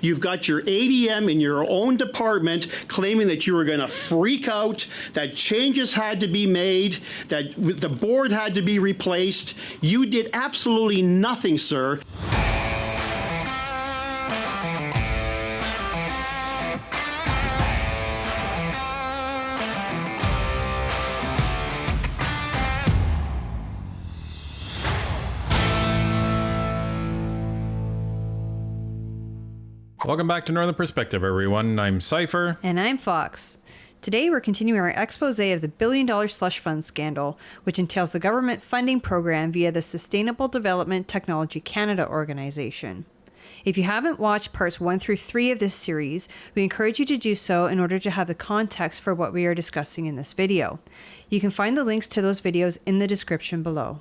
You've got your ADM in your own department claiming that you were going to freak out, that changes had to be made, that the board had to be replaced. You did absolutely nothing, sir. Welcome back to Northern Perspective, everyone. I'm Cypher. And I'm Fox. Today, we're continuing our expose of the billion-dollar slush fund scandal, which entails the government funding program via the Sustainable Development Technology Canada organization. If you haven't watched parts 1 through 3 of this series, we encourage you to do so in order to have the context for what we are discussing in this video. You can find the links to those videos in the description below.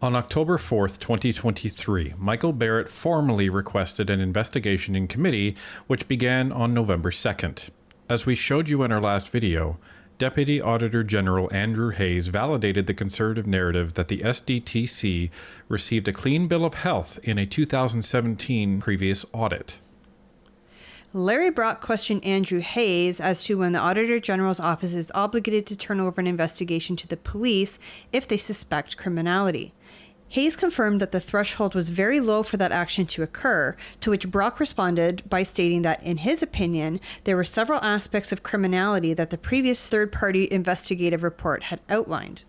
On October 4th, 2023, Michael Barrett formally requested an investigation in committee, which began on November 2nd. As we showed you in our last video, Deputy Auditor General Andrew Hayes validated the Conservative narrative that the SDTC received a clean bill of health in a 2017 previous audit. Larry Brock questioned Andrew Hayes as to when the Auditor General's office is obligated to turn over an investigation to the police if they suspect criminality. Hayes confirmed that the threshold was very low for that action to occur, to which Brock responded by stating that, in his opinion, there were several aspects of criminality that the previous third-party investigative report had outlined.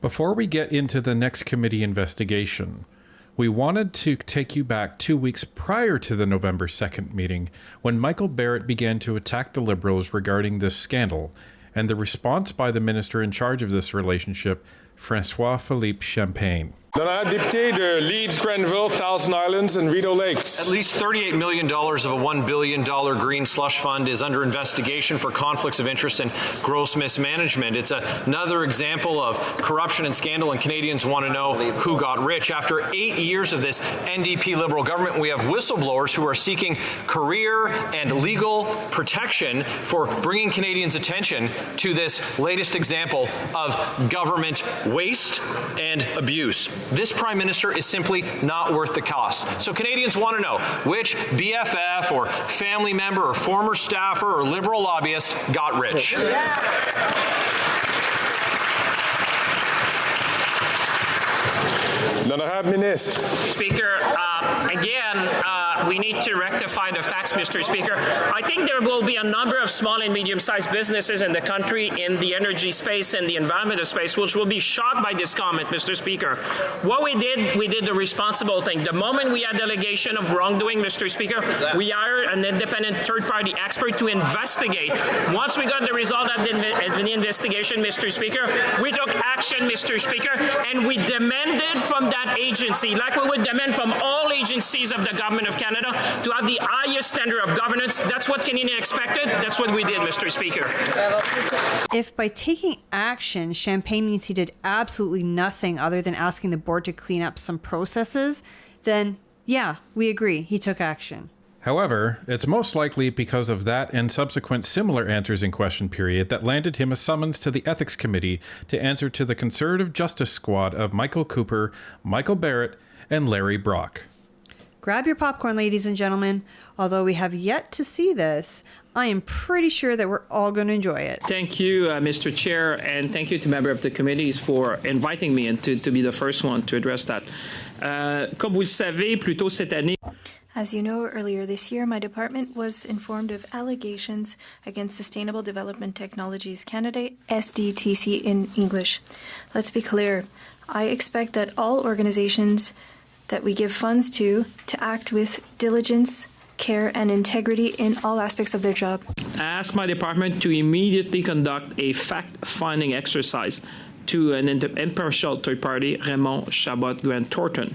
Before we get into the next committee investigation, we wanted to take you back 2 weeks prior to the November 2nd meeting, when Michael Barrett began to attack the Liberals regarding this scandal, and the response by the minister in charge of this relationship, François-Philippe Champagne. Dan député de Leeds, Grenville, Thousand Islands, and Rideau Lakes. At least $38 million of a $1 billion green slush fund is under investigation for conflicts of interest and gross mismanagement. It's another example of corruption and scandal, and Canadians want to know who got rich. After 8 years of this NDP Liberal government, we have whistleblowers who are seeking career and legal protection for bringing Canadians' attention to this latest example of government waste and abuse. This Prime Minister is simply not worth the cost. So Canadians want to know which BFF or family member or former staffer or Liberal lobbyist got rich. L'honorable ministre. Speaker, we need to rectify the facts, Mr. Speaker. I think there will be a number of small and medium-sized businesses in the country in the energy space and the environmental space which will be shocked by this comment, Mr. Speaker. What we did the responsible thing. The moment we had allegation of wrongdoing, Mr. Speaker, we hired an independent third-party expert to investigate. Once we got the result of the investigation, Mr. Speaker, we took action, Mr. Speaker, and we demanded from that agency, like we would demand from all agencies of the government of Canada, to have the highest standard of governance. That's what Canadians expected. That's what we did, Mr. Speaker. If by taking action, Champagne means he did absolutely nothing other than asking the board to clean up some processes, then yeah, we agree, he took action. However, it's most likely because of that and subsequent similar answers in question period that landed him a summons to the Ethics Committee to answer to the Conservative Justice Squad of Michael Cooper, Michael Barrett, and Larry Brock. Grab your popcorn, ladies and gentlemen. Although we have yet to see this, I am pretty sure that we're all going to enjoy it. Thank you, Mr. Chair, and thank you to members of the committees for inviting me and to be the first one to address that. Comme vous le savez, plus tôt cette année. As you know, earlier this year, my department was informed of allegations against Sustainable Development Technologies Canada, SDTC in English. Let's be clear. I expect that all organizations that we give funds to act with diligence, care, and integrity in all aspects of their job. I asked my department to immediately conduct a fact-finding exercise to an impartial third party, Raymond Chabot Grant Thornton.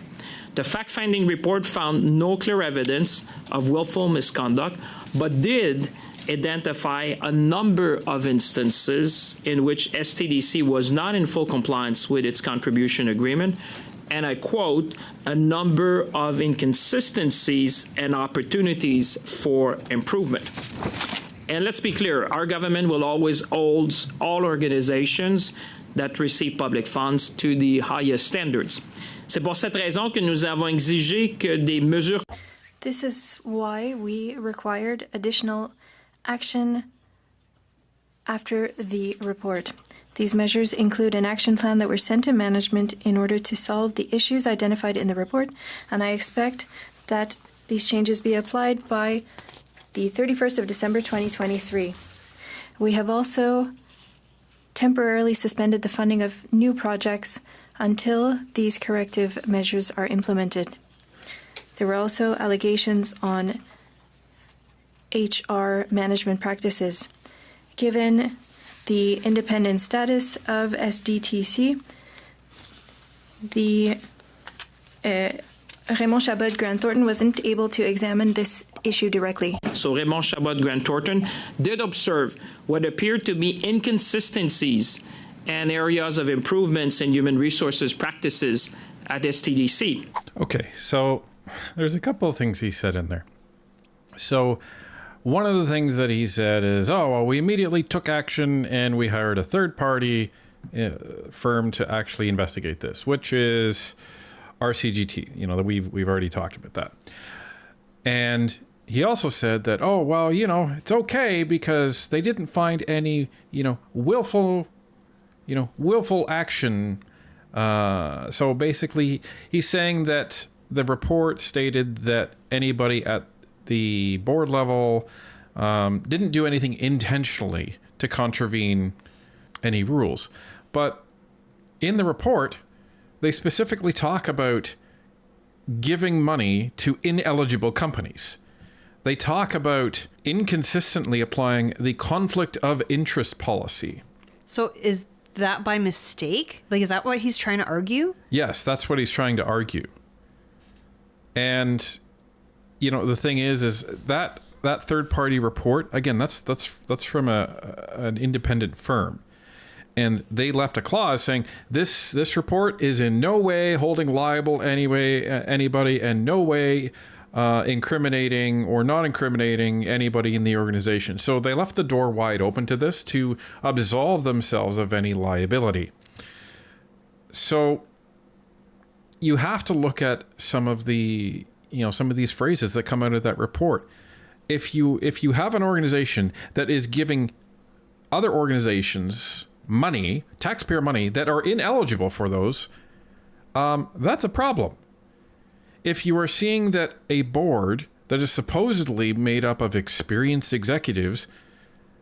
The fact-finding report found no clear evidence of willful misconduct, but did identify a number of instances in which STDC was not in full compliance with its contribution agreement, and I quote, a number of inconsistencies and opportunities for improvement. And let's be clear, our government will always hold all organizations that receive public funds to the highest standards. C'est pour cette raison que nous avons exigé que des mesures. This is why we required additional action after the report. These measures include an action plan that were sent to management in order to solve the issues identified in the report, and I expect that these changes be applied by the 31st of December 2023. We have also temporarily suspended the funding of new projects until these corrective measures are implemented. There were also allegations on HR management practices. Given the independent status of SDTC, the Raymond Chabot Grant Thornton wasn't able to examine this issue directly. So Raymond Chabot Grant Thornton did observe what appeared to be inconsistencies and areas of improvements in human resources practices at STDC. Okay, so there's a couple of things he said in there. So one of the things that he said is, oh, well, we immediately took action and we hired a third-party firm to actually investigate this, which is RCGT. You know, that we've already talked about that. And he also said that, oh, well, you know, it's okay because they didn't find any, willful action. So basically, he's saying that the report stated that anybody at the board level didn't do anything intentionally to contravene any rules. But in the report, they specifically talk about giving money to ineligible companies. They talk about inconsistently applying the conflict of interest policy. So is that by mistake? Like, is that what he's trying to argue? Yes, that's what he's trying to argue. And, the thing is that third-party report, again, that's from an independent firm. And they left a clause saying this report is in no way holding liable anybody, and no way incriminating or not incriminating anybody in the organization. So they left the door wide open to this to absolve themselves of any liability. So you have to look at some of these phrases that come out of that report. If you have an organization that is giving other organizations money, taxpayer money, that are ineligible for those, that's a problem. If you are seeing that a board that is supposedly made up of experienced executives,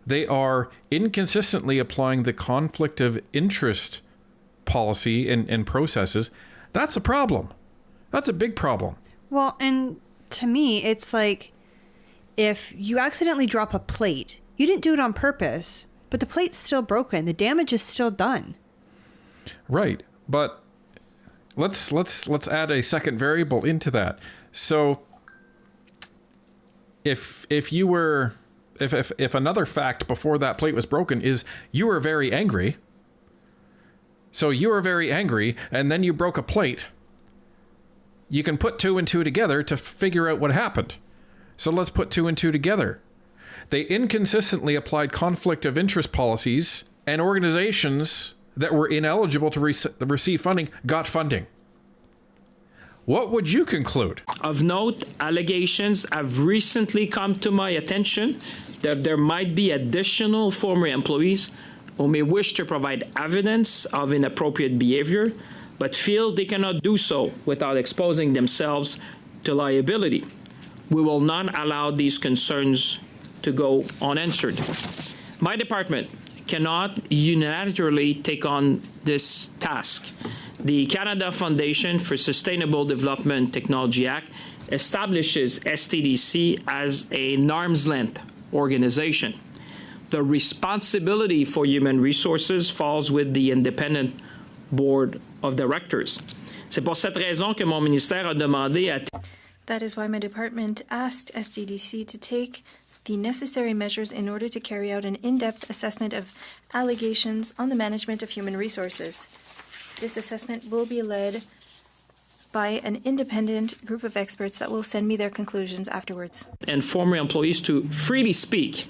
they are inconsistently applying the conflict of interest policy and processes, that's a problem. That's a big problem. Well, and to me, it's like if you accidentally drop a plate, you didn't do it on purpose, but the plate's still broken. The damage is still done. Right. But let's add a second variable into that. So if another fact before that plate was broken is you were very angry. So you were very angry and then you broke a plate. You can put 2 and 2 together to figure out what happened. So let's put 2 and 2 together. They inconsistently applied conflict of interest policies, and organizations that were ineligible to receive funding got funding. What would you conclude? Of note, allegations have recently come to my attention that there might be additional former employees who may wish to provide evidence of inappropriate behavior, but feel they cannot do so without exposing themselves to liability. We will not allow these concerns to go unanswered. My department cannot unilaterally take on this task. The Canada Foundation for Sustainable Development Technology Act establishes STDC as an arm's length organization. The responsibility for human resources falls with the independent board of directors. C'est pour cette raison que mon ministère a demandé à... That is why my department asked SDTC to take the necessary measures in order to carry out an in-depth assessment of allegations on the management of human resources. This assessment will be led by an independent group of experts that will send me their conclusions afterwards. And former employees to freely speak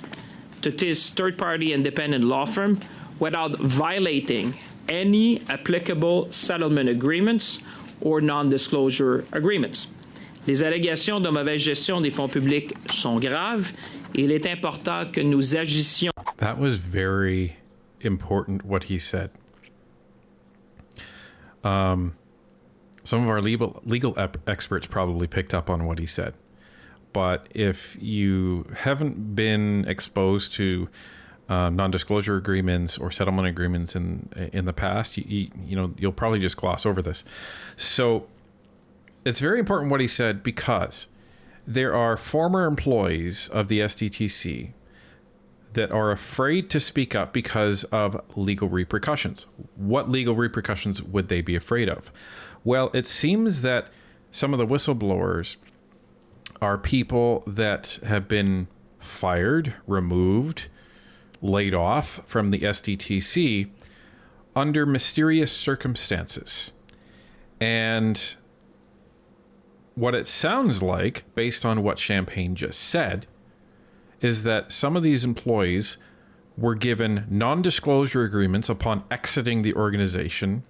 to this third-party independent law firm without violating any applicable settlement agreements or non-disclosure agreements. Les allégations de mauvaise gestion des fonds publics sont graves et il est important que nous agissions. That was very important what he said. Some of our legal experts probably picked up on what he said. But if you haven't been exposed to non-disclosure agreements or settlement agreements in the past, you'll probably just gloss over this. So it's very important what he said, because there are former employees of the SDTC that are afraid to speak up because of legal repercussions. What legal repercussions would they be afraid of? Well, it seems that some of the whistleblowers are people that have been fired, removed, laid off from the SDTC under mysterious circumstances. And what it sounds like, based on what Champagne just said, is that some of these employees were given non-disclosure agreements upon exiting the organization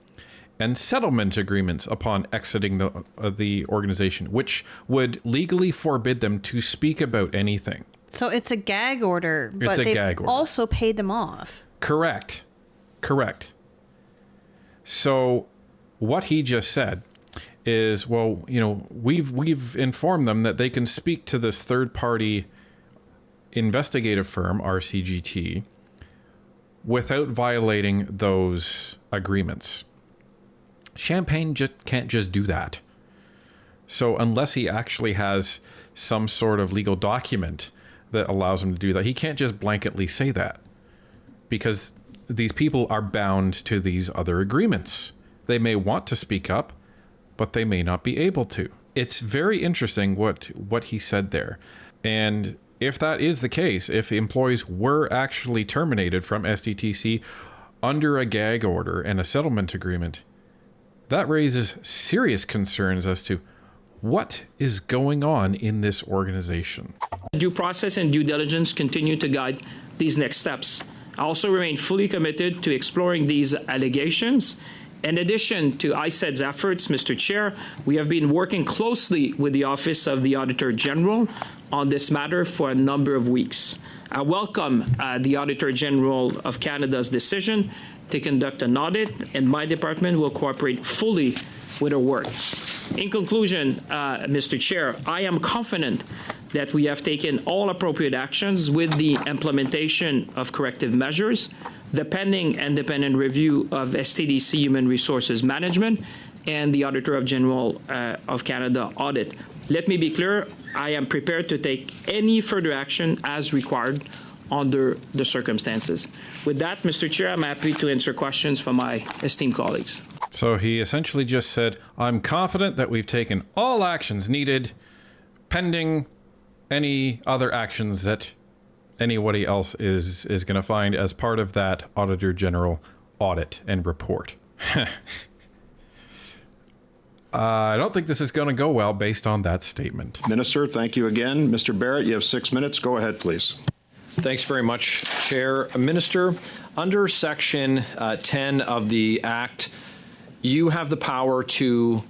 and settlement agreements upon exiting the organization, which would legally forbid them to speak about anything. So it's a gag order, but they've also paid them off. Correct. So what he just said is, well, we've informed them that they can speak to this third-party investigative firm, RCGT, without violating those agreements. Champagne can't just do that. So unless he actually has some sort of legal document that allows him to do that, he can't just blanketly say that, because these people are bound to these other agreements. They may want to speak up, but they may not be able to. It's very interesting what he said there. And if that is the case, if employees were actually terminated from SDTC under a gag order and a settlement agreement, that raises serious concerns as to what is going on in this organization. Due process and due diligence continue to guide these next steps. I also remain fully committed to exploring these allegations. In addition to ISED's efforts, Mr. Chair, we have been working closely with the Office of the Auditor General on this matter for a number of weeks. I welcome the Auditor General of Canada's decision to conduct an audit, and my department will cooperate fully with her work. In conclusion, Mr. Chair, I am confident that we have taken all appropriate actions with the implementation of corrective measures, the pending independent review of SDTC Human Resources Management, and the Auditor General of Canada audit. Let me be clear, I am prepared to take any further action as required under the circumstances. With that, Mr. Chair, I'm happy to answer questions from my esteemed colleagues. So he essentially just said, I'm confident that we've taken all actions needed, pending any other actions that anybody else is going to find as part of that Auditor General audit and report. I don't think this is going to go well based on that statement. Minister, thank you again. Mr. Barrett, you have 6 minutes. Go ahead, please. Thanks very much, Chair. Minister, under Section 10 of the Act, you have the power to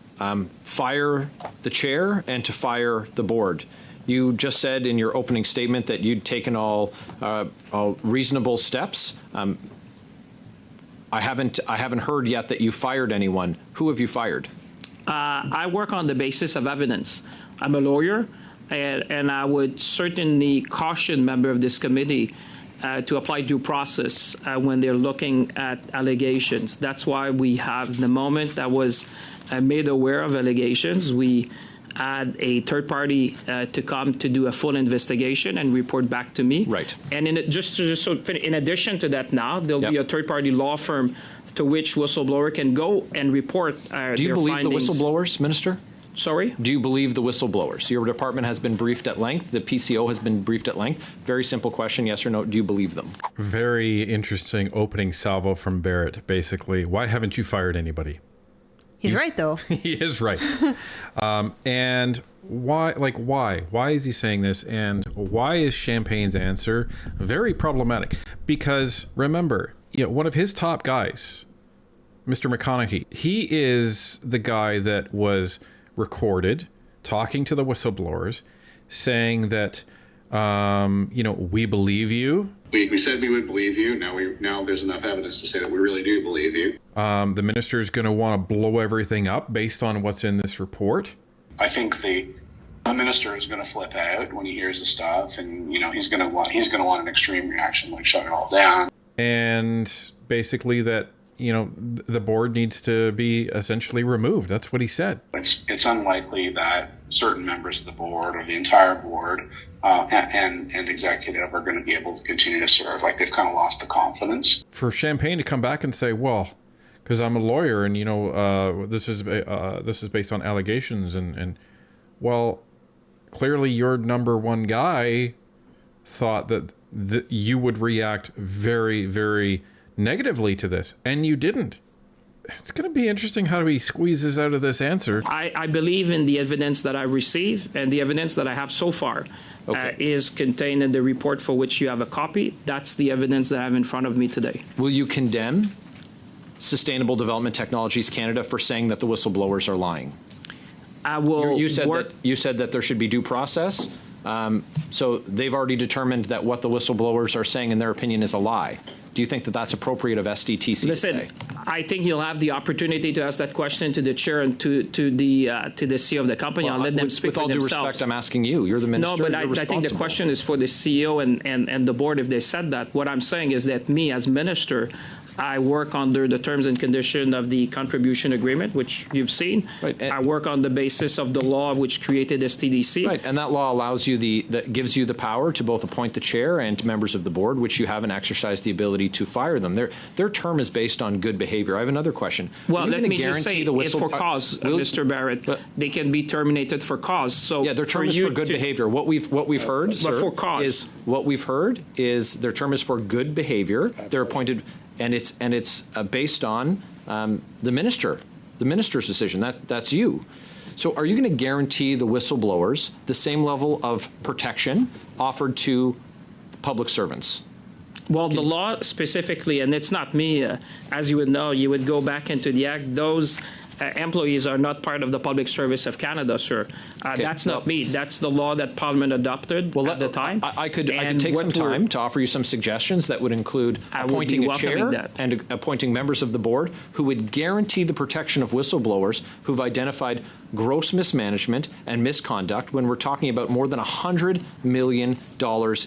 fire the chair and to fire the board. You just said in your opening statement that you'd taken all reasonable steps. I haven't heard yet that you fired anyone. Who have you fired? I work on the basis of evidence. I'm a lawyer, and I would certainly caution members of this committee to apply due process when they're looking at allegations. That's why we have, the moment I was made aware of allegations, we had a third party to come to do a full investigation and report back to me. Right. And in addition to that, now there'll be a third party law firm to which whistleblower can go and report their findings. Do you believe the whistleblowers, Minister? Sorry? Do you believe the whistleblowers? Your department has been briefed at length. The PCO has been briefed at length. Very simple question, yes or no. Do you believe them? Very interesting opening salvo from Barrett, basically. Why haven't you fired anybody? He's right, though. He is right. And why? Why is he saying this? And why is Champagne's answer very problematic? Because remember, one of his top guys, Mr. McConaughey, he is the guy that was recorded talking to the whistleblowers, saying that, we believe you. We said we would believe you. Now there's enough evidence to say that we really do believe you. The minister is going to want to blow everything up based on what's in this report. I think the minister is going to flip out when he hears the stuff, and he's going to want an extreme reaction, like shut it all down. And basically that the board needs to be essentially removed. That's what he said. It's unlikely that certain members of the board or the entire board and executive are going to be able to continue to serve. Like, they've kind of lost the confidence. For Champagne to come back and say, well, because I'm a lawyer and this is based on allegations and well, clearly your number one guy thought that you would react very, very negatively to this, and you didn't. It's going to be interesting how he squeezes out of this answer. I believe in the evidence that I receive, and the evidence that I have so far is contained in the report for which you have a copy. That's the evidence that I have in front of me today. Will you condemn Sustainable Development Technologies Canada for saying that the whistleblowers are lying? I will. You said that there should be due process. So they've already determined that what the whistleblowers are saying, in their opinion, is a lie. Do you think that that's appropriate of SDTC to say? I think you'll have the opportunity to ask that question to the chair and to the CEO of the company. I'll let them speak for themselves. With all due respect, I'm asking you. You're the minister. No, but I think the question is for the CEO and the board if they said that. What I'm saying is that me, as minister, I work under the terms and conditions of the contribution agreement, which you've seen. Right. I work on the basis of the law which created SDTC. Right, and that law allows you that gives you the power to both appoint the chair and members of the board, which you haven't exercised the ability to fire them. Their term is based on good behavior. I have another question. Well, let me just say, it's for cause, Mr. Barrett. They can be terminated for cause. So yeah, their term is for good behavior. What we've heard, but sir, for cause. is what we've heard is their term is for good behavior. They're appointed. And it's based on the minister's decision. That's you. So are you going to guarantee the whistleblowers the same level of protection offered to public servants? Well, the law specifically, and it's not me, as you would know, you would go back into the act. Those employees are not part of the Public Service of Canada, sir. That's not me. That's the law that Parliament adopted at the time. I could take some time to offer you some suggestions that would include appointing a chair and appointing members of the board who would guarantee the protection of whistleblowers who've identified gross mismanagement and misconduct when we're talking about more than $100 million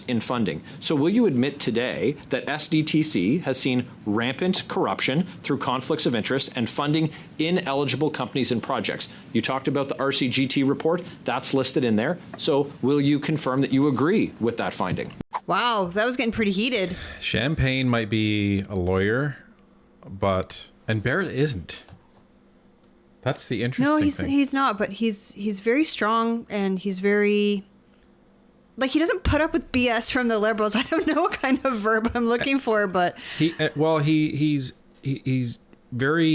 in funding. So will you admit today that SDTC has seen rampant corruption through conflicts of interest and funding ineligible companies and projects? You talked about the RCGT report. That's listed in there. So will you confirm that you agree with that finding? Wow, that was getting pretty heated. Champagne might be a lawyer, and Barrett isn't. That's the interesting thing. No, he's not, but he's very strong, and he's very, like, he doesn't put up with BS from the Liberals. I don't know what kind of verb I'm looking for, but he's very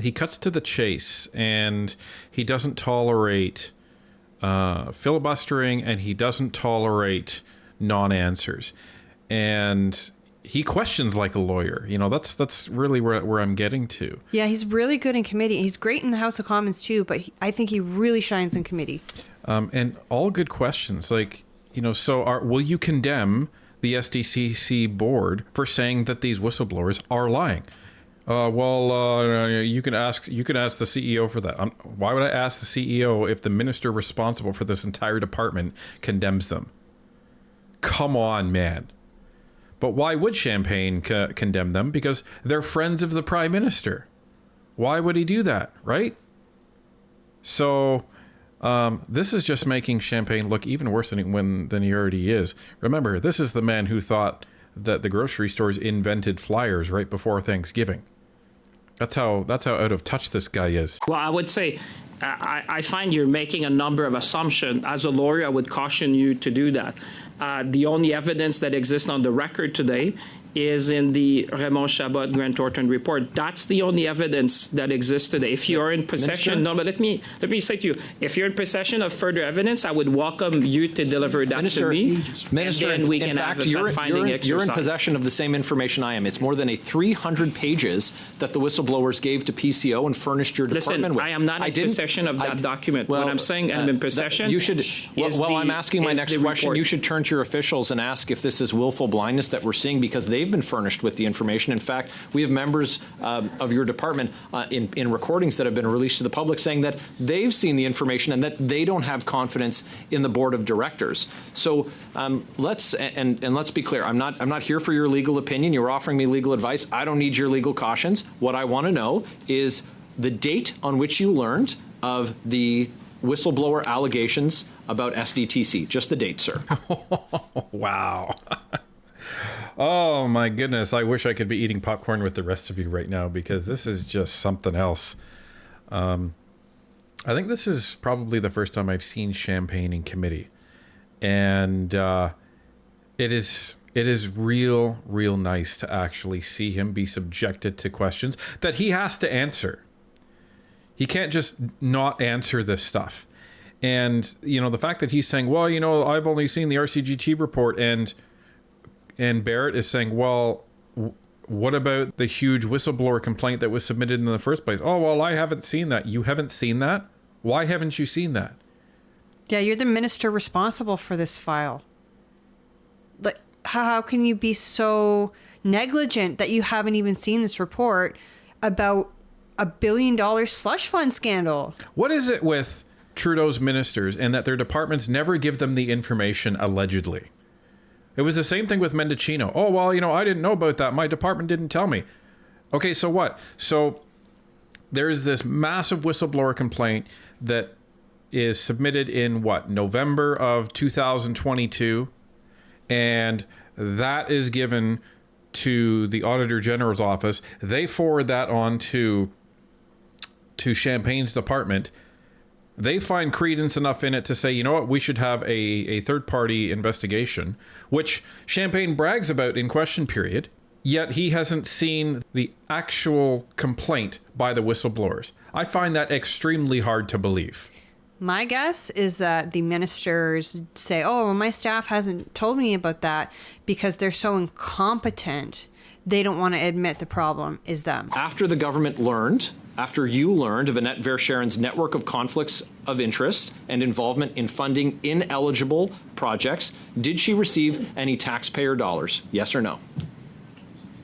he cuts to the chase, and he doesn't tolerate filibustering, and he doesn't tolerate non-answers, and he questions like a lawyer. That's really where I'm getting to. Yeah, he's really good in committee. He's great in the House of Commons too, but I think he really shines in committee. And all good questions. Will you condemn the SDTC board for saying that these whistleblowers are lying? You can ask the CEO for that. Why would I ask the CEO if the minister responsible for this entire department condemns them? Come on, man. But why would Champagne condemn them? Because they're friends of the Prime Minister. Why would he do that, right? So this is just making Champagne look even worse than he already is. Remember, this is the man who thought that the grocery stores invented flyers right before Thanksgiving. That's how out of touch this guy is. Well, I would say I find you're making a number of assumptions. As a lawyer, I would caution you to do that. The only evidence that exists on the record today is in the Raymond Chabot Grant Thornton report. That's the only evidence that exists today. If you are in possession, no, but let me say to you, if you're in possession of further evidence, I would welcome you to deliver that to me. Minister, and then we can have a fact-finding exercise. You're in possession of the same information I am. It's more than 300 pages that the whistleblowers gave to PCO and furnished your department with. I am not in possession of that document. What I'm saying, I'm in possession. You should. I'm asking my next question. You should turn to your officials and ask if this is willful blindness that we're seeing, because they've been furnished with the information. In fact, we have members of your department in recordings that have been released to the public saying that they've seen the information and that they don't have confidence in the board of directors. So let's be clear. I'm not here for your legal opinion. You're offering me legal advice. I don't need your legal cautions. What I want to know is the date on which you learned of the whistleblower allegations about SDTC. Just the date, sir. Wow. Oh my goodness. I wish I could be eating popcorn with the rest of you right now, because this is just something else. I think this is probably the first time I've seen Champagne in committee. And it is real nice to actually see him be subjected to questions that he has to answer. He can't just not answer this stuff. And, the fact that he's saying, well, I've only seen the RCGT report, and Barrett is saying, well, what about the huge whistleblower complaint that was submitted in the first place? Oh, well, I haven't seen that. You haven't seen that? Why haven't you seen that? Yeah, you're the minister responsible for this file. Like, how can you be so negligent that you haven't even seen this report about $1 billion slush fund scandal? What is it with Trudeau's ministers and that their departments never give them the information allegedly? It was the same thing with Mendocino. Oh, well, I didn't know about that. My department didn't tell me. Okay, so what? So there's this massive whistleblower complaint that is submitted in November of 2022. And that is given to the Auditor General's office. They forward that on to Champagne's department. They find credence enough in it to say, you know what, we should have a third-party investigation, which Champagne brags about in question period, yet he hasn't seen the actual complaint by the whistleblowers. I find that extremely hard to believe. My guess is that the ministers say, oh, well, my staff hasn't told me about that because they're so incompetent. They don't want to admit the problem is them. After you learned of Annette Verscharen's network of conflicts of interest and involvement in funding ineligible projects, did she receive any taxpayer dollars? Yes or no?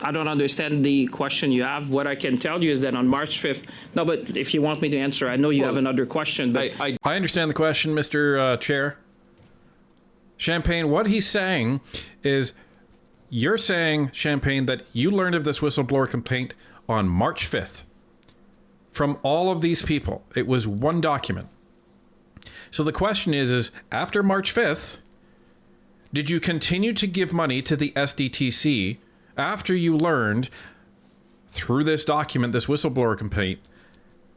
I don't understand the question you have. What I can tell you is that on March 5th, no, but if you want me to answer, I know you have another question. But I understand the question, Mr. Chair. Champagne, what he's saying is, you're saying, Champagne, that you learned of this whistleblower complaint on March 5th. From all of these people. It was one document. So the question is after March 5th, did you continue to give money to the SDTC after you learned through this document, this whistleblower complaint,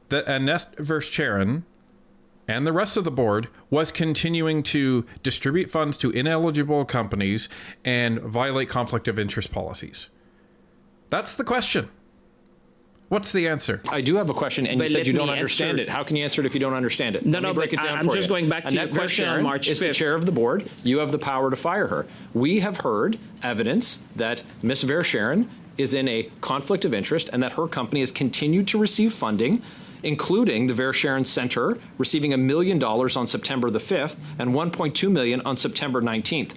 that Annette Verscharen and the rest of the board was continuing to distribute funds to ineligible companies and violate conflict of interest policies? That's the question. What's the answer? I do have a question, and you said you don't understand it. How can you answer it if you don't understand it? No, break it down. I'm just going back to your question on March 5th. Is the chair of the board. You have the power to fire her. We have heard evidence that Ms. Verscharen is in a conflict of interest and that her company has continued to receive funding, including the Verscharen Center receiving $1 million on September the 5th and $1.2 million on September 19th.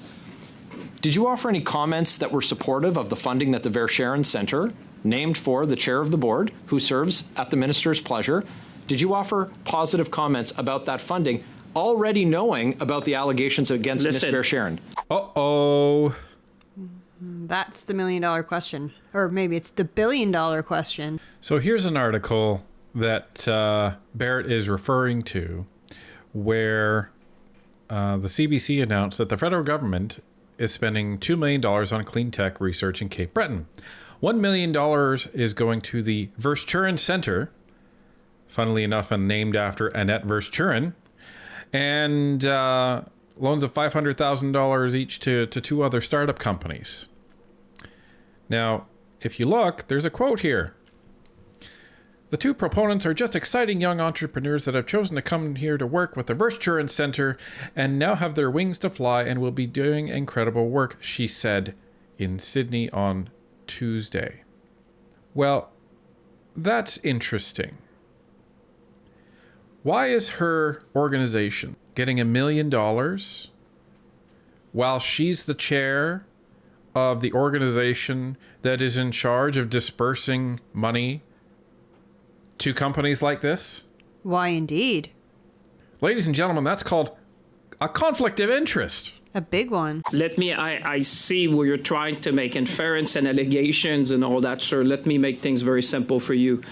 Did you offer any comments that were supportive of the funding that the Verscharen Center, named for the chair of the board, who serves at the minister's pleasure, did you offer positive comments about that funding, already knowing about the allegations against Ms. Verscharen? Uh-oh. That's the $1 million question. Or maybe it's the $1 billion question. So here's an article that Barrett is referring to where the CBC announced that the federal government is spending $2 million on clean tech research in Cape Breton. $1 million is going to the Verscharen Center, funnily enough, and named after Annette Verscharen, and loans of $500,000 each to two other startup companies. Now, if you look, there's a quote here. The two proponents are just exciting young entrepreneurs that have chosen to come here to work with the Versurance Center and now have their wings to fly and will be doing incredible work, she said in Sydney on Tuesday. Well, that's interesting. Why is her organization getting $1 million while she's the chair of the organization that is in charge of dispersing money to companies like this? Why indeed? Ladies and gentlemen, that's called a conflict of interest. A big one. I see where you're trying to make inference and allegations and all that, sir. Let me make things very simple for you.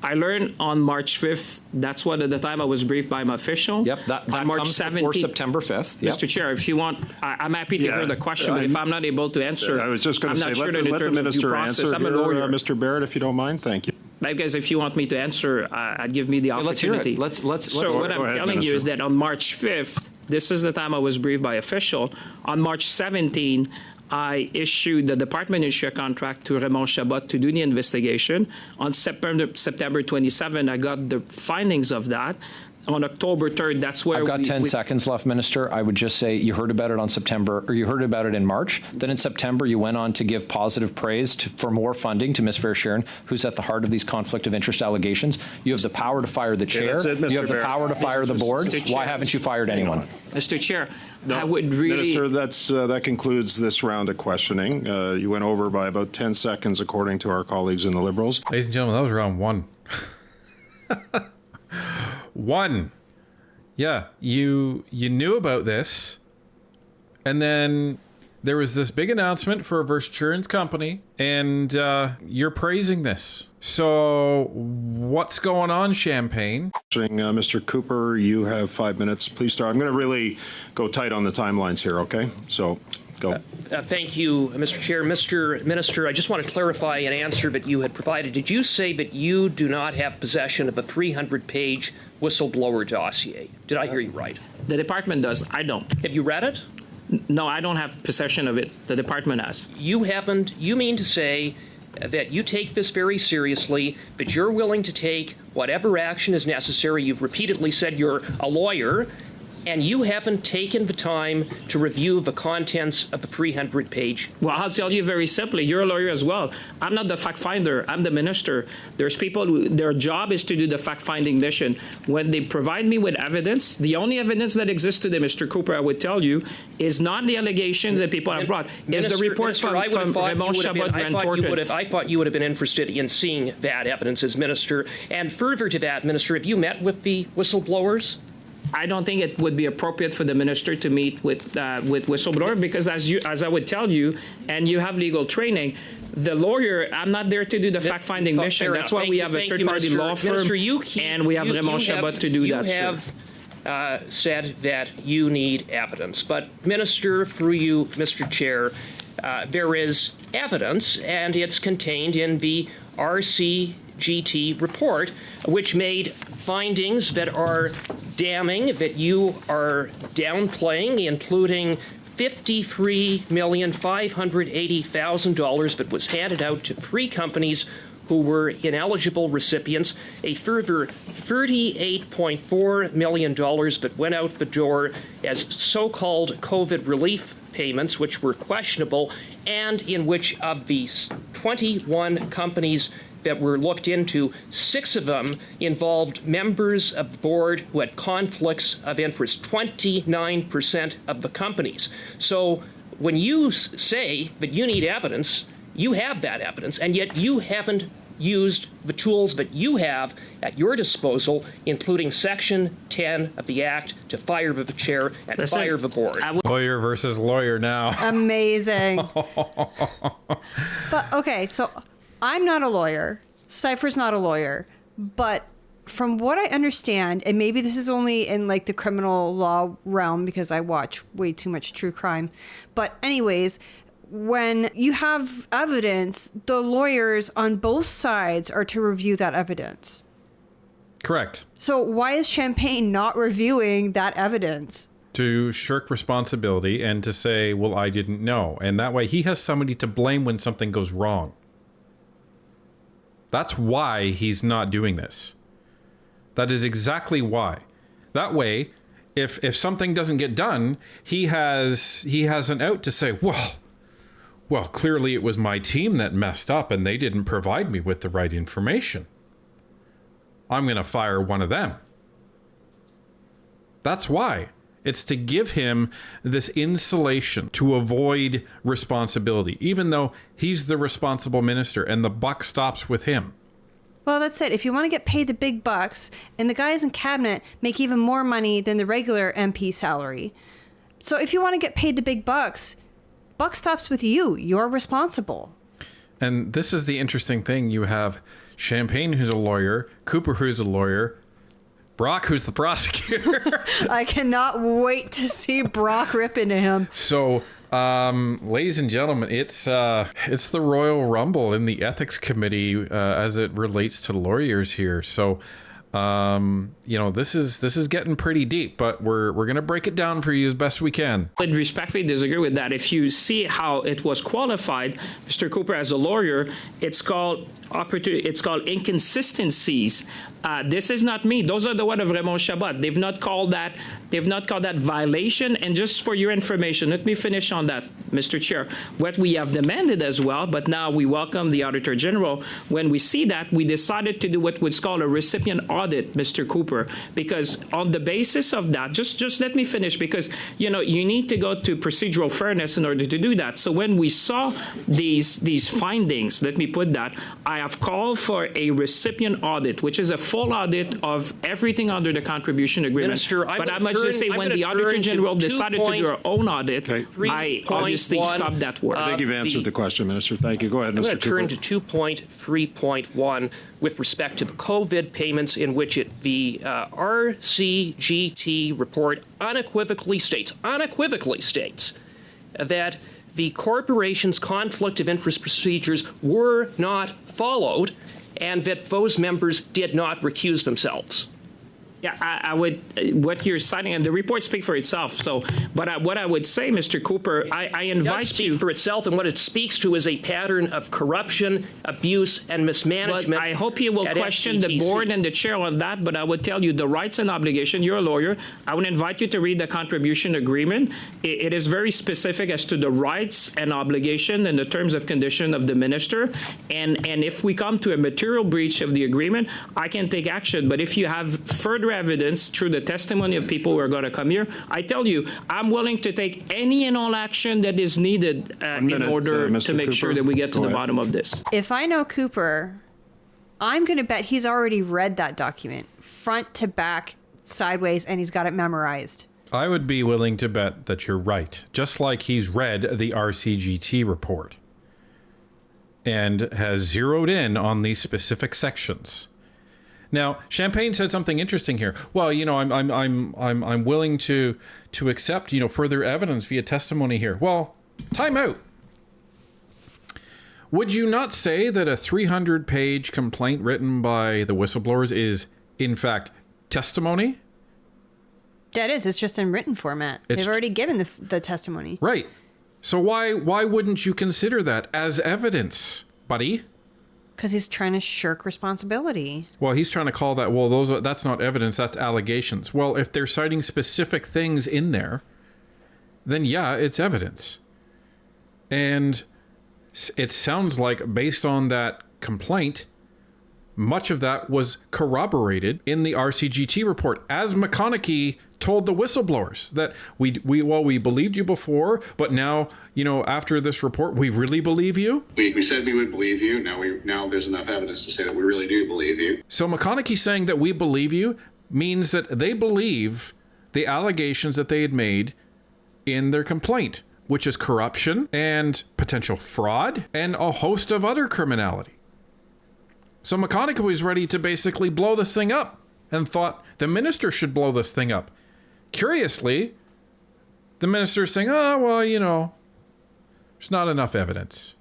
I learned on March 5th, that's what at the time I was briefed by my official. Yep, that March comes 17th, before September 5th. Yep. Mr. Chair, if you want, I'm happy to hear the question, but if I'm not able to answer, I was just going to say, I'm not sure let that in the terms of due minister process, answer I'm a here, lawyer. Mr. Barrett, if you don't mind. Thank you. I guess if you want me to answer, give me the opportunity. Let's hear it. So what I'm telling you is that on March 5th, this is the time I was briefed by official. On March 17, the department issued a contract to Raymond Chabot to do the investigation. On September 27, I got the findings of that. On October 3rd, that's where I've got 10 seconds left, Minister. I would just say you heard about it on September, or you heard about it in March. Then in September, you went on to give positive praise for more funding to Ms. Fair-Sharon, who's at the heart of these conflict of interest allegations. You have the power to fire the chair. That's it, Mr. You have the Barrett. power to fire the board. Why haven't you fired anyone? Mr. Chair, I would really... Minister, that concludes this round of questioning. You went over by about 10 seconds, according to our colleagues in the Liberals. Ladies and gentlemen, that was round one. One. Yeah, you knew about this, and then there was this big announcement for a Versurance company, and you're praising this. So what's going on, Champagne? Mr. Cooper, you have 5 minutes. Please start. I'm going to really go tight on the timelines here, okay? So go. Thank you, Mr. Chair. Mr. Minister, I just want to clarify an answer that you had provided. Did you say that you do not have possession of a 300-page whistleblower dossier? Did I hear you right? The department does. I don't. Have you read it? No, I don't have possession of it. The department has. You haven't. You mean to say that you take this very seriously, but you're willing to take whatever action is necessary. You've repeatedly said you're a lawyer, and you haven't taken the time to review the contents of the 300-page. Well, I'll tell you very simply, you're a lawyer as well. I'm not the fact finder. I'm the minister. There's people who their job is to do the fact-finding mission. When they provide me with evidence, the only evidence that exists today, Mr. Cooper, I would tell you, is not the allegations that people have brought. Is the report from Raymond Chabot Grant Thornton. I thought you would have been interested in seeing that evidence as minister. And further to that, Minister, have you met with the whistleblowers? I don't think it would be appropriate for the minister to meet with whistleblower because, as I would tell you, and you have legal training, the lawyer, I'm not there to do the fact-finding mission. That's why we have a third-party law firm, and we have Raymond Chabot to do that. You have said that you need evidence, but Minister, through you, Mr. Chair, there is evidence, and it's contained in the RCGT report, which made findings that are damning, that you are downplaying, including $53,580,000 that was handed out to 3 companies who were ineligible recipients, a further $38.4 million that went out the door as so-called COVID relief payments, which were questionable, and in which of these 21 companies that were looked into, 6 of them involved members of the board who had conflicts of interest, 29% of the companies. So when you say that you need evidence, you have that evidence, and yet you haven't used the tools that you have at your disposal, including Section 10 of the Act, to fire the chair and fire the board. Lawyer versus lawyer now. Amazing. But, okay, so I'm not a lawyer. Cypher's not a lawyer. But from what I understand, and maybe this is only in like the criminal law realm because I watch way too much true crime. But anyways, when you have evidence, the lawyers on both sides are to review that evidence. Correct. So why is Champagne not reviewing that evidence? to shirk responsibility and to say, well, I didn't know. And that way he has somebody to blame when something goes wrong. That's why he's not doing this. That is exactly why. That way, if something doesn't get done, he has an out to say, well, clearly it was my team that messed up and they didn't provide me with the right information. I'm going to fire one of them. That's why. It's to give him this insulation to avoid responsibility, even though he's the responsible minister and the buck stops with him. Well, that's it. If you want to get paid the big bucks, and the guys in cabinet make even more money than the regular MP salary. So if you want to get paid the big bucks, buck stops with you. You're responsible. And this is the interesting thing. You have Champagne, who's a lawyer, Cooper, who's a lawyer, Brock, who's the prosecutor. I cannot wait to see Brock rip into him. So, ladies and gentlemen, it's the Royal Rumble in the Ethics Committee as it relates to lawyers here. So, this is getting pretty deep, but we're gonna break it down for you as best we can. I would respectfully disagree with that. If you see how it was qualified, Mr. Cooper, as a lawyer, it's called inconsistencies. This is not me. Those are the words of Raymond Chabot. They've not called that violation. And just for your information, let me finish on that, Mr. Chair. What we have demanded as well, but now we welcome the Auditor General. When we see that, we decided to do what was called a recipient audit, Mr. Cooper, because on the basis of that, just let me finish, because you need to go to procedural fairness in order to do that. So when we saw these findings, let me put that, I have called for a recipient audit, which is a full audit of everything under the contribution agreement. Minister, but I must just say, when the Auditor General decided to do her own audit, I obviously stopped that work. I think you've answered the question, Minister. Thank you. Go ahead, Mr. Cooper. I'm going to turn to 2.3.1 with respect to the COVID payments, in which the RCGT report unequivocally states that the corporation's conflict of interest procedures were not followed and that those members did not recuse themselves. Yeah, I would. What you're citing, and the report speaks for itself. So, but what I would say, Mr. Cooper, I invite you for itself, and what it speaks to is a pattern of corruption, abuse, and mismanagement. Well, I hope you will question the board and the chair on that. But I would tell you the rights and obligation. You're a lawyer. I would invite you to read the contribution agreement. It is very specific as to the rights and obligation and the terms of condition of the minister. And if we come to a material breach of the agreement, I can take action. But if you have further evidence through the testimony of people who are going to come here, I tell you, I'm willing to take any and all action that is needed in order to make sure that we get to the bottom of this. If I know Cooper, I'm going to bet he's already read that document front to back, sideways, and he's got it memorized. I would be willing to bet that you're right, just like he's read the RCGT report and has zeroed in on these specific sections. Now, Champagne said something interesting here. Well, I'm willing to accept, further evidence via testimony here. Well, time out. Would you not say that a 300-page complaint written by the whistleblowers is, in fact, testimony? That is. It's just in written format. They've already given the testimony. Right. So why wouldn't you consider that as evidence, buddy? Because he's trying to shirk responsibility. Well, he's trying to call that, that's not evidence, that's allegations. Well, if they're citing specific things in there, then yeah, it's evidence. And it sounds like, based on that complaint, much of that was corroborated in the RCGT report, as McConaughey told the whistleblowers that we believed you before, but now, after this report, we really believe you. We said we would believe you. Now there's enough evidence to say that we really do believe you. So McConaughey saying that we believe you means that they believe the allegations that they had made in their complaint, which is corruption and potential fraud and a host of other criminality. So McConaughey was ready to basically blow this thing up and thought the minister should blow this thing up. Curiously, the minister is saying, there's not enough evidence.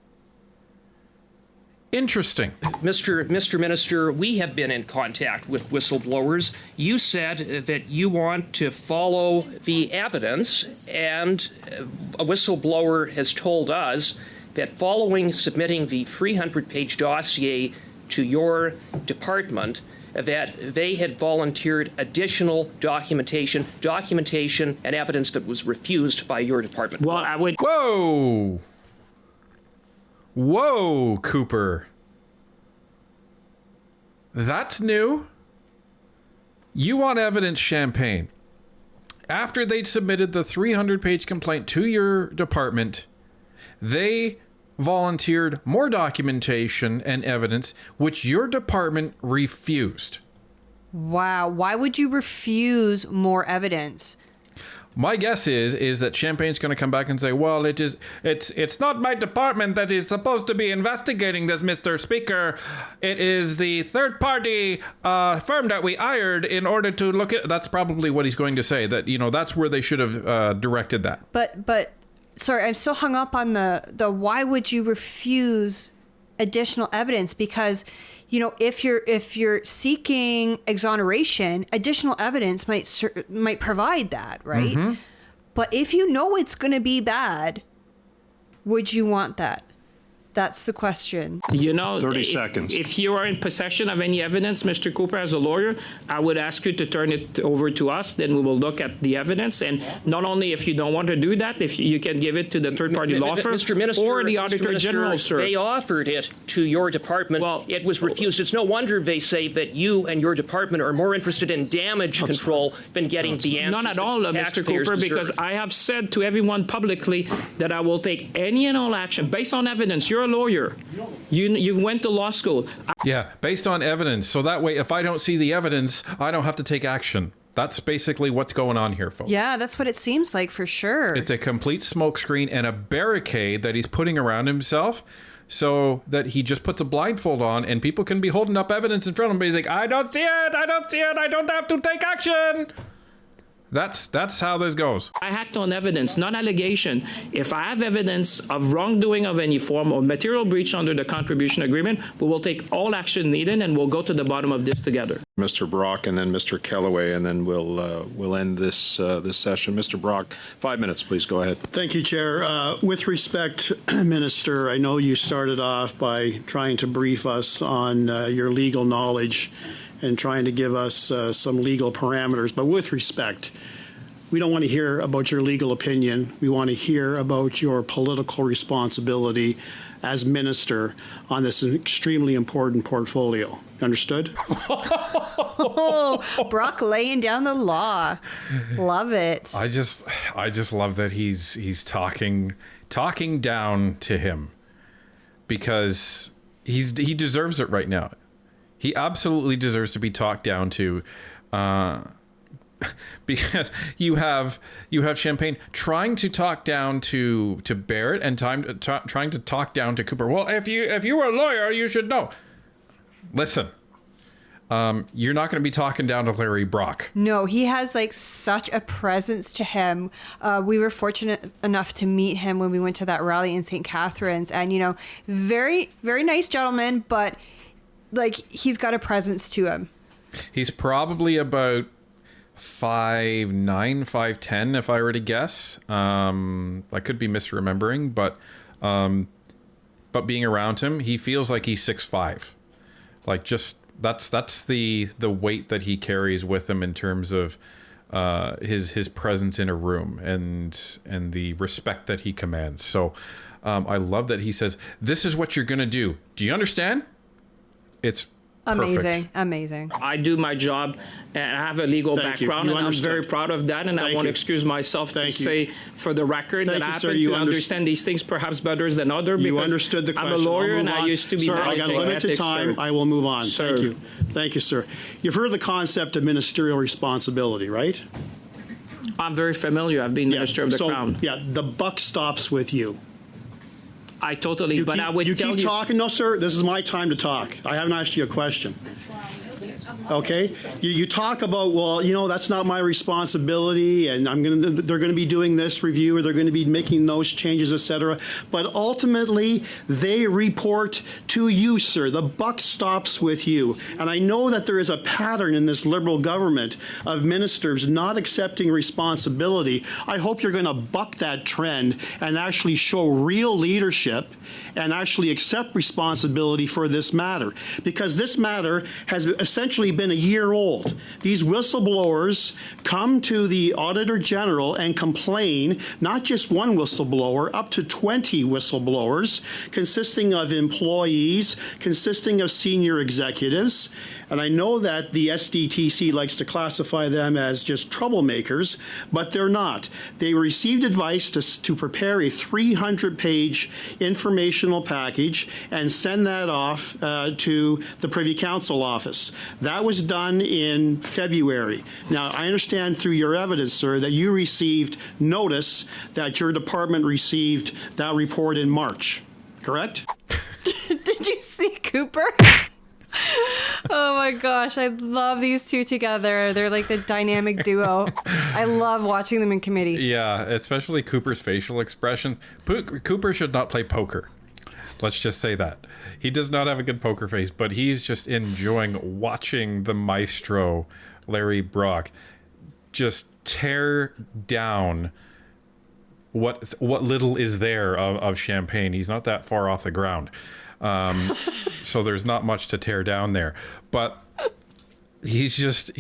Interesting. Mr. Minister, we have been in contact with whistleblowers. You said that you want to follow the evidence, and a whistleblower has told us that following submitting the 300-page dossier to your department, that they had volunteered additional documentation and evidence that was refused by your department. Well, I would. Whoa. Whoa, Cooper. That's new. You want evidence, Champagne. After they'd submitted the 300-page complaint to your department, they volunteered more documentation and evidence, which your department refused. Wow. Why would you refuse more evidence? My guess is that Champagne's going to come back and say, well, it's not my department that is supposed to be investigating this, Mr. Speaker. It is the third-party firm that we hired in order to look at... That's probably what he's going to say, that, that's where they should have directed that. But sorry, I'm still hung up on the why would you refuse additional evidence? Because, if you're seeking exoneration, additional evidence might provide that, right? Mm-hmm. But if you know it's going to be bad, would you want that? That's the question. 30 seconds. If you are in possession of any evidence, Mr. Cooper, as a lawyer, I would ask you to turn it over to us. Then we will look at the evidence. And not only if you don't want to do that, if you can give it to the third-party law firm or the Auditor General, sir. They offered it to your department. Well, it was refused. It's no wonder they say that you and your department are more interested in damage control than getting the answers. Not at all, Mr. Cooper, because I have said to everyone publicly that I will take any and all action based on evidence. You're a lawyer. You went to law school. Yeah, based on evidence. So that way, if I don't see the evidence, I don't have to take action. That's basically what's going on here, folks. Yeah, that's what it seems like for sure. It's a complete smokescreen and a barricade that he's putting around himself so that he just puts a blindfold on and people can be holding up evidence in front of him. But he's like, I don't see it. I don't have to take action. That's how this goes. I act on evidence, not allegation. If I have evidence of wrongdoing of any form or material breach under the contribution agreement, we will take all action needed and we'll go to the bottom of this together. Mr. Brock and then Mr. Kellaway, and then we'll end this session. Mr. Brock, 5 minutes, please. Go ahead. Thank you, Chair. With respect, Minister, I know you started off by trying to brief us on your legal knowledge and trying to give us some legal parameters. But with respect, we don't want to hear about your legal opinion. We want to hear about your political responsibility as minister on this extremely important portfolio. Understood? Oh, Brock laying down the law. Love it. I just love that he's talking down to him, because he deserves it right now. He absolutely deserves to be talked down to, because you have Champagne trying to talk down to Barrett and trying to talk down to Cooper. Well, if you were a lawyer, you should know. Listen, you're not going to be talking down to Larry Brock. No, he has such a presence to him. We were fortunate enough to meet him when we went to that rally in St. Catharines, and very, very nice gentleman, but he's got a presence to him. He's probably about 5'9", 5'10", if I were to guess. I could be misremembering, but being around him, he feels like he's 6'5". That's the weight that he carries with him in terms of his presence in a room and the respect that he commands. So I love that he says, "This is what you're gonna do. Do you understand?" It's perfect. Amazing. I do my job, and I have a legal background, and I'm very proud of that, and I want to excuse myself to say for the record that I happen to understand these things perhaps better than others, because you understood the question. I'm a lawyer and I used to be Sir, I got limited time. Sir. I will move on. Sir. Thank you, sir. You've heard the concept of ministerial responsibility, right? I'm very familiar. I've been Minister of the Crown. Yeah, the buck stops with you. I totally, but I would tell you. You keep talking. No, sir, this is my time to talk. I haven't asked you a question. Okay, you talk about, well, that's not my responsibility, and they're going to be doing this review, or they're going to be making those changes, etc. But ultimately, they report to you, sir. The buck stops with you. And I know that there is a pattern in this Liberal government of ministers not accepting responsibility. I hope you're going to buck that trend and actually show real leadership and actually accept responsibility for this matter, because this matter has essentially been a year old. These whistleblowers come to the Auditor General and complain, not just one whistleblower, up to 20 whistleblowers, consisting of employees, consisting of senior executives. And I know that the SDTC likes to classify them as just troublemakers, but they're not. They received advice to prepare a 300-page informational package and send that off to the Privy Council office. That was done in February. Now, I understand through your evidence, sir, that you received notice that your department received that report in March, correct? Did you see Cooper? Oh my gosh, I love these two together. They're like the dynamic duo. I love watching them in committee. Yeah, especially Cooper's facial expressions. Cooper should not play poker. Let's just say that. He does not have a good poker face, but he's just enjoying watching the maestro, Larry Brock, just tear down what little is there of champagne. He's not that far off the ground. So there's not much to tear down there, but he's just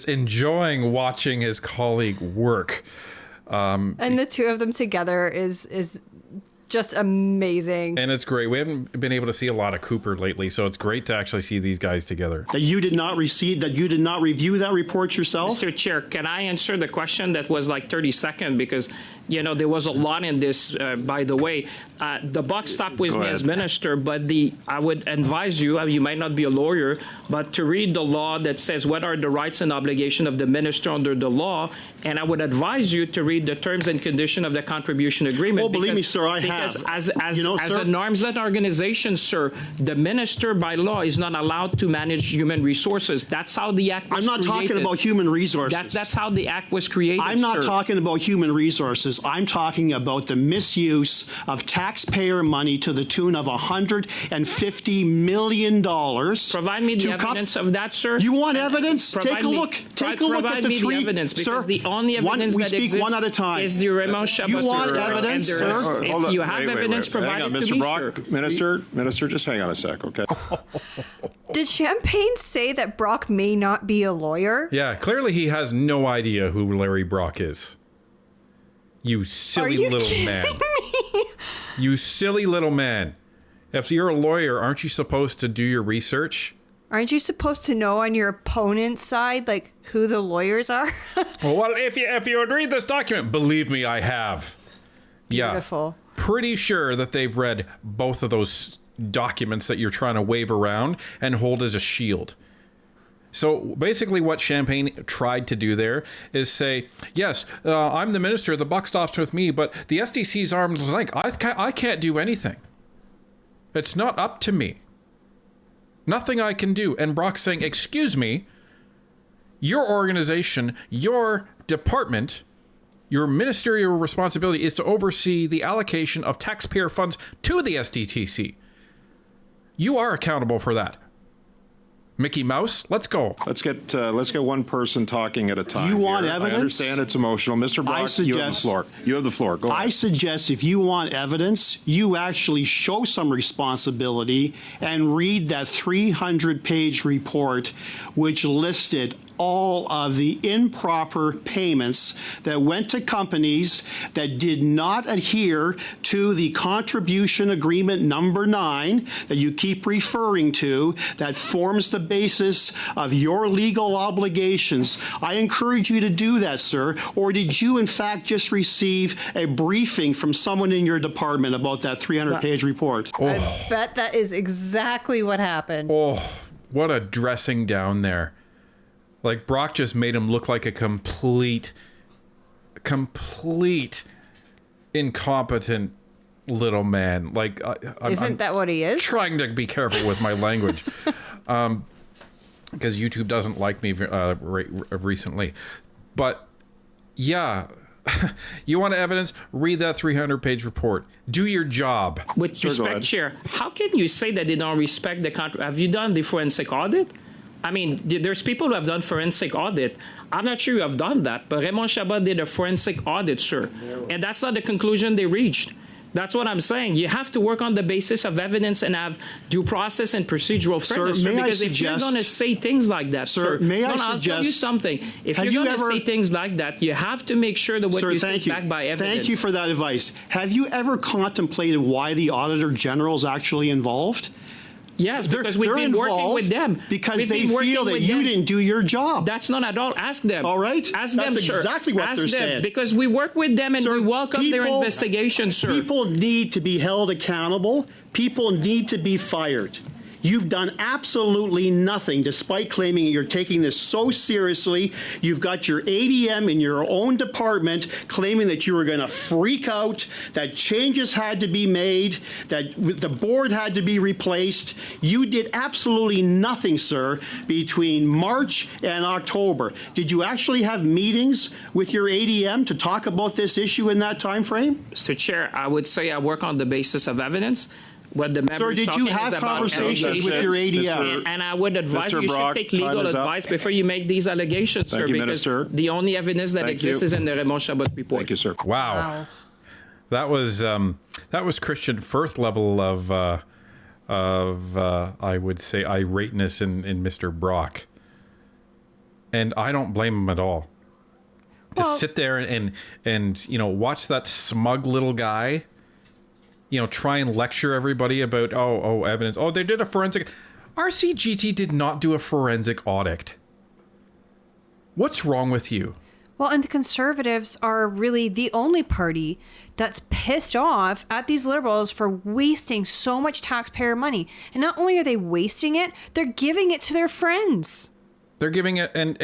enjoying watching his colleague work. And the two of them together is just amazing. And it's great. We haven't been able to see a lot of Cooper lately, so it's great to actually see these guys together. That you did not review that report yourself? Mr. Chair, can I answer the question that was like 30 seconds? Because, there was a lot in this, by the way. The buck stopped with me as minister, but I would advise you might not be a lawyer, but to read the law that says what are the rights and obligations of the minister under the law, and I would advise you to read the terms and conditions of the contribution agreement. Oh, believe me, sir, I have. Because as an arm's-length organization, sir, the minister by law is not allowed to manage human resources. That's how the act was created. I'm not created. talking about human resources. That's how the act was created, I'm not talking about human resources. I'm talking about the misuse of taxpayer money to the tune of $150 million. Provide me the evidence of that, sir. You want evidence? Take a look. Take a look at the three. Provide me the evidence, because sir, the only evidence that exists one at a time. is the Raymond Chabot. You want evidence, sir? If you have evidence, provide it to Mr. me, Brock, sir. Minister, just hang on a sec, okay? Did Champagne say that Brock may not be a lawyer? Yeah, clearly he has no idea who Larry Brock is. You silly little man. You silly little man. If you're a lawyer, aren't you supposed to do your research? Aren't you supposed to know on your opponent's side, like, who the lawyers are? Well, if you would read this document, believe me, I have. Beautiful. Yeah, pretty sure that they've read both of those documents that you're trying to wave around and hold as a shield. So basically what Champagne tried to do there is say, yes, I'm the minister, the buck stops with me, but the SDC's arm's length, I can't do anything. It's not up to me. Nothing I can do. And Brock's saying, excuse me, your organization, your department, your ministerial responsibility is to oversee the allocation of taxpayer funds to the SDTC. You are accountable for that. Mickey Mouse, let's go. Let's get one person talking at a time. You want here. evidence? I understand it's emotional. Mr. Brock, you have the floor. You have the floor. Go ahead. I suggest if you want evidence, you actually show some responsibility and read that 300-page report which listed all of the improper payments that went to companies that did not adhere to the contribution agreement number 9 that you keep referring to, that forms the basis of your legal obligations. I encourage you to do that, sir. Or did you, in fact, just receive a briefing from someone in your department about that 300-page report? Oh. I bet that is exactly what happened. Oh, what a dressing down there. Like, Brock just made him look like a complete incompetent little man. Like, Isn't that what he is? Trying to be careful with my language. because YouTube doesn't like me recently. But yeah, you want evidence? Read that 300-page report. Do your job. With respect, Chair, how can you say that they don't respect the country? Have you done the forensic audit? I mean, there's people who have done forensic audit. I'm not sure you have done that, but Raymond Chabot did a forensic audit, sir. And that's not the conclusion they reached. That's what I'm saying. You have to work on the basis of evidence and have due process and procedural fairness, sir, because if you're going to say things like that, sir, I'll tell you something. If you're going to say things like that, you have to make sure that what you say is backed by evidence. Thank you for that advice. Have you ever contemplated why the Auditor General is actually involved? Yes, because we've been working with them. Because they feel that you didn't do your job. That's not at all. Ask them. All right? Ask them, That's exactly what they're saying. Because we work with them and we welcome their investigation, sir. People need to be held accountable. People need to be fired. You've done absolutely nothing, despite claiming you're taking this so seriously. You've got your ADM in your own department claiming that you were going to freak out, that changes had to be made, that the board had to be replaced. You did absolutely nothing, sir, between March and October. Did you actually have meetings with your ADM to talk about this issue in that time frame? Mr. Chair, I would say I work on the basis of evidence. What the members did you have conversations with your ADM? And I would advise you should take legal advice before you make these allegations, sir, because the only evidence that exists is in the Raymond Chabot report. Thank you, sir. Wow. That was Christian Firth level of I would say irateness in Mr. Brock. And I don't blame him at all. To sit there and watch that smug little guy try and lecture everybody about, evidence. Oh, they did a forensic. RCGT did not do a forensic audit. What's wrong with you? Well, and the Conservatives are really the only party that's pissed off at these Liberals for wasting so much taxpayer money. And not only are they wasting it, they're giving it to their friends. They're giving it, and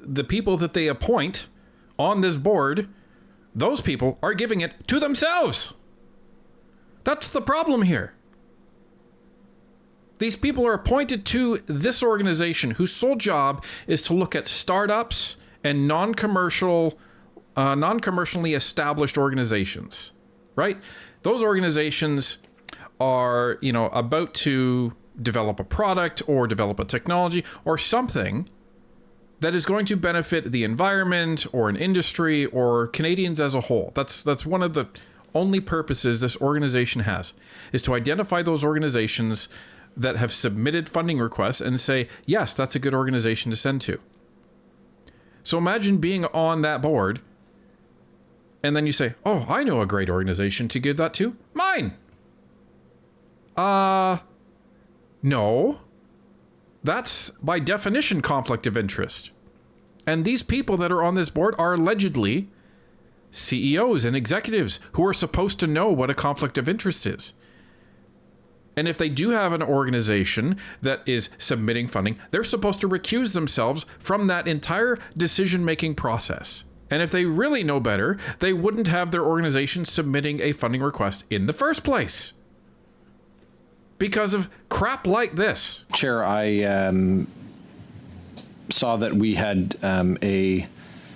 the people that they appoint on this board, those people are giving it to themselves. That's the problem here. These people are appointed to this organization whose sole job is to look at startups and non-commercially established organizations, right? Those organizations are, about to develop a product or develop a technology or something that is going to benefit the environment or an industry or Canadians as a whole. That's one of the only purposes this organization has, is to identify those organizations that have submitted funding requests and say, yes, that's a good organization to send to. So imagine being on that board and then you say, oh, I know a great organization to give that to. Mine. No. That's by definition conflict of interest. And these people that are on this board are allegedly CEOs and executives who are supposed to know what a conflict of interest is. And if they do have an organization that is submitting funding, they're supposed to recuse themselves from that entire decision-making process. And if they really know better, they wouldn't have their organization submitting a funding request in the first place. Because of crap like this. Chair, I saw that we had a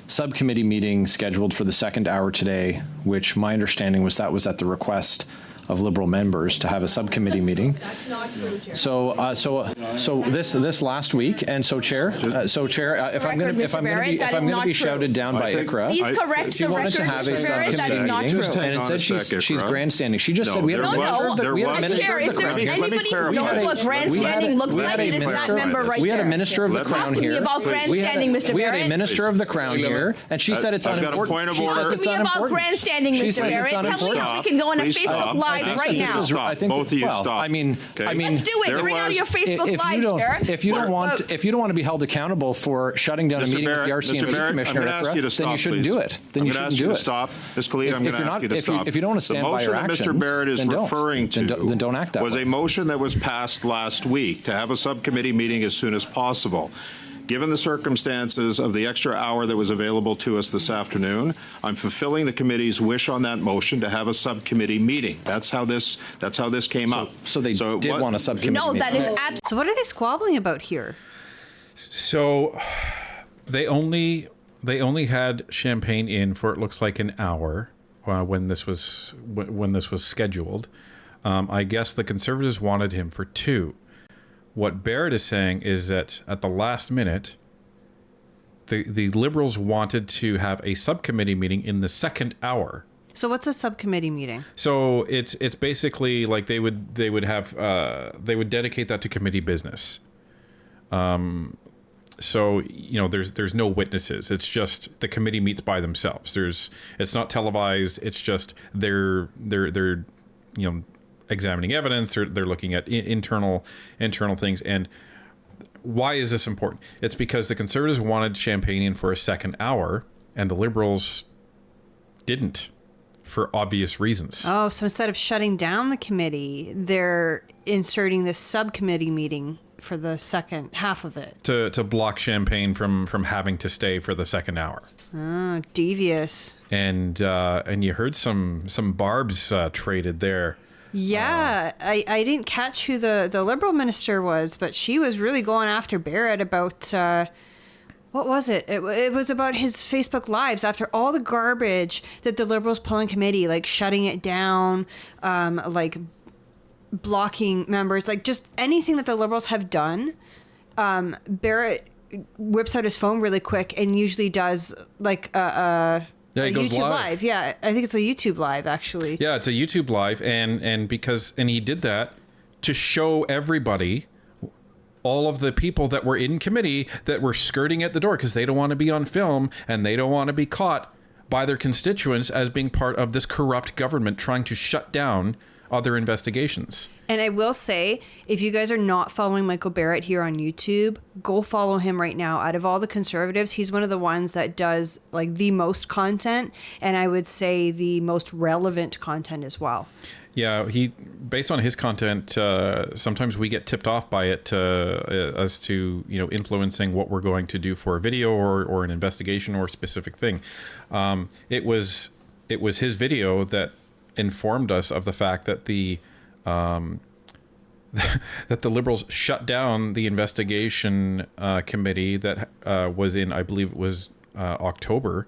subcommittee meeting scheduled for the second hour today, which my understanding was that was at the request of Liberal members to have a subcommittee meeting. That's not true, Chair. So this last week, and so Chair, if I'm going to be shouted down by ICRA, Please correct she the wanted to record, have a Mr. Barrett, that is subcommittee not meeting, true. and it said she's grandstanding. She just said we had a Chair, if there's anybody who knows what grandstanding looks like, it is that member right there. We had a Minister of the Crown here. Talk to me about grandstanding, Mr. Barrett. We had a Minister of the Crown here, and she said it's unimportant. Talk to me about grandstanding, Mr. Barrett. Tell me if we can go on a Facebook Live right now. Both of you stop. I mean, let's do it. Bring out your Facebook Live, Chair. If you don't want to be held accountable for shutting down a meeting with the RCMP Commissioner, then you shouldn't do it. Then you shouldn't do it. Stop, Ms. Khalid. I'm going to ask you to stop. If you don't want to stand by your actions, the motion that Mr. Barrett is referring to then don't act that way. was a motion that was passed last week to have a subcommittee meeting as soon as possible. given the circumstances of the extra hour that was available to us this afternoon, I'm fulfilling the committee's wish on that motion to have a subcommittee meeting. That's how this came up. So they did want a subcommittee No, meeting. that is absolutely. So what are they squabbling about here? So they only had champagne in for, it looks like, an hour when this was scheduled. I guess the Conservatives wanted him for 2. What Barrett is saying is that at the last minute, the Liberals wanted to have a subcommittee meeting in the second hour. So what's a subcommittee meeting? So it's basically like they would dedicate that to committee business. So, you know, there's no witnesses. It's just the committee meets by themselves. It's not televised. It's just they're you know, examining evidence. They're looking at internal things. And why is this important? It's because the Conservatives wanted champagne in for a second hour, and the Liberals didn't, for obvious reasons. Oh, so instead of shutting down the committee, they're inserting this subcommittee meeting for the second half of it. To block champagne from having to stay for the second hour. Oh, devious. And you heard some barbs traded there. Yeah, I didn't catch who the Liberal minister was, but she was really going after Barrett about, what was it? It was about his Facebook Lives after all the garbage that the Liberals pull in committee, like shutting it down, like blocking members, like just anything that the Liberals have done. Barrett whips out his phone really quick and usually does like a goes YouTube live. Yeah, I think it's a YouTube live actually. Yeah, it's a YouTube live, and he did that to show everybody, all of the people that were in committee that were skirting at the door because they don't want to be on film and they don't want to be caught by their constituents as being part of this corrupt government trying to shut down other investigations. And I will say, if you guys are not following Michael Barrett here on YouTube, go follow him right now. Out of all the Conservatives, he's one of the ones that does like the most content, and I would say the most relevant content as well. Yeah, based on his content, sometimes we get tipped off by it as to, you know, influencing what we're going to do for a video or an investigation or a specific thing. It was his video that informed us of the fact that the Liberals shut down the investigation committee that was in, I believe it was October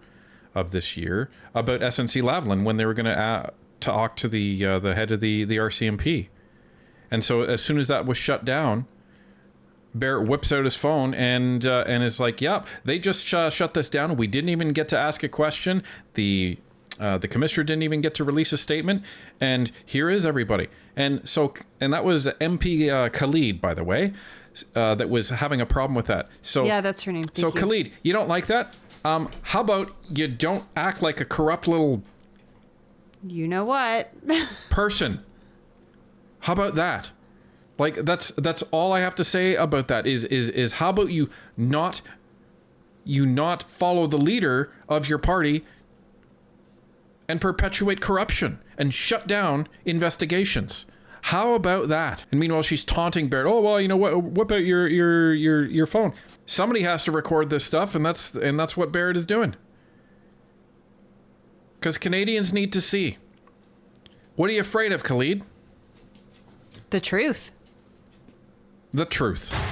of this year, about SNC Lavalin when they were going to talk to the head of the RCMP. And so as soon as that was shut down, Barrett whips out his phone and is like, "Yep, they just shut this down. We didn't even get to ask a question. The commissioner didn't even get to release a statement, and here is everybody." And that was MP Khalid, by the way, that was having a problem with that. So yeah, that's her name. Thank you. Khalid, you don't like that? How about you don't act like a corrupt little, you know what, person? How about that? Like that's all I have to say about that. Is how about you not follow the leader of your party and perpetuate corruption and shut down investigations? How about that? And meanwhile, she's taunting Barrett. "Oh, well, you know what? Whip out your phone. Somebody has to record this stuff," and that's what Barrett is doing. Because Canadians need to see. What are you afraid of, Khalid? the truth. The truth.